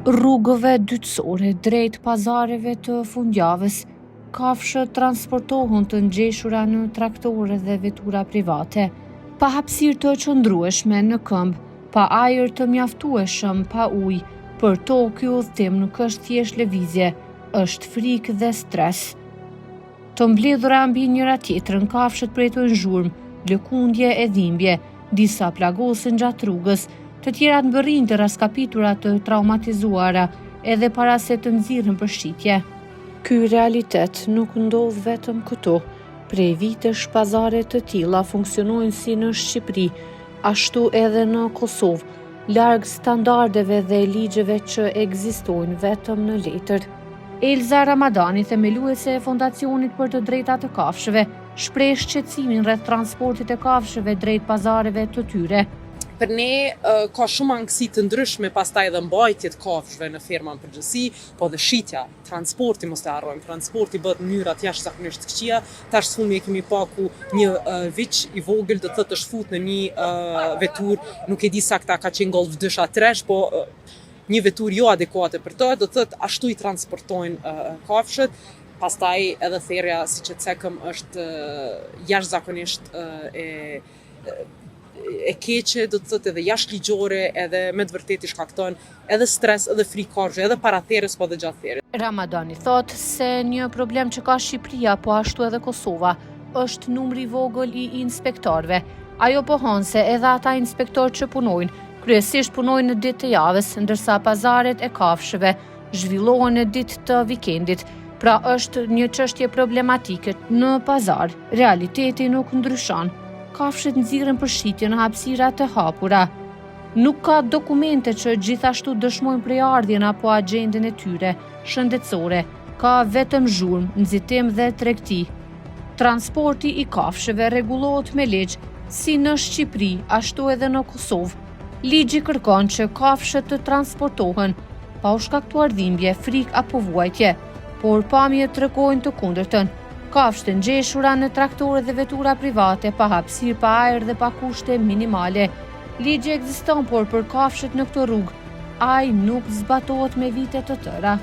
rrugëve dytësore drejt pazareve të fundjavës, kafshët transportohen të ngjeshura në traktore dhe vetura private, pa hapësirë të qëndrueshme në këmbë, pa ajër të mjaftueshëm, pa ujë. Për to ky udhëtim nuk është thjesht lëvizje, është frikë dhe stres. Të mbledhura mbi njëra tjetrën, kafshët pretojnë zhurmë, lëkundje e dhimbje, disa plagosen gjatë rrugës, të tjerat mbërrin të raskapitura të traumatizuara edhe para se të nxirren për shitje. Ky realitet nuk ndodh vetëm këtu. Prej vitesh pazare të tilla funksionojnë si në Shqipëri, ashtu edhe në Kosovë, larg standardeve dhe ligjeve që ekzistojnë vetëm në letër. Elza Ramadani, themeluese e Fondacionit për të drejtat të kafshëve, shpreh shqetësimin rreth transportit të kafshëve drejt pazareve të tyre. Për ne ka shumë ankësi të ndryshme, pastaj edhe mbajtjet kafshëve në ferma në përgjithësi, po dhe shitja, transporti mos e harrojmë, transporti bëhet në mënyra të jashtëzakonisht të këqija. Tash sfumi e kemi pa ku një viç i vogël do të thotë është fut në një vetur, nuk e di sakta ka qenë golf 2-3, po një vetur jo adekuate për to, do të thotë ashtu i transportojnë kafshët. Pastaj edhe therrja, siç e cekëm, është jashtëzakonisht e keqe, do të thotë edhe jashtëligjore, edhe me të vërtetë i shkakton edhe stres, edhe frikë kafshëve, edhe para therrjes, po dhe gjatë therrjes. Ramadani thotë se një problem që ka Shqipëria, po ashtu edhe Kosova, është numri i vogël i inspektorëve. Ajo pohon se edhe ata inspektorë që punojnë, kryesisht punojnë në ditë të javës, ndërsa pazaret e kafshëve zhvillohen në ditë të vikendit. Pra është një çështje problematike në pazar. Realiteti nuk ndryshon. Kafshët nxirren për shitje në hapësira të hapura. Nuk ka dokumente që gjithashtu dëshmojnë prejardhjen apo agjendën e tyre shëndetësore. Ka vetëm zhurmë, nxitim dhe tregti. Transporti i kafshëve rregullohet me ligj, si në Shqipëri, ashtu edhe në Kosovë. Ligji kërkon që kafshët të transportohen pa u shkaktuar dhimbje, frikë apo vuajtje, por pamjet tregojnë të kundërtën. Kafshët e ngjeshura në traktore dhe vetura private, pa hapësirë, pa ajër dhe pa kushte minimale. Ligji ekziston, por për kafshët në këtë rrugë, ai nuk zbatohet me vite të tëra.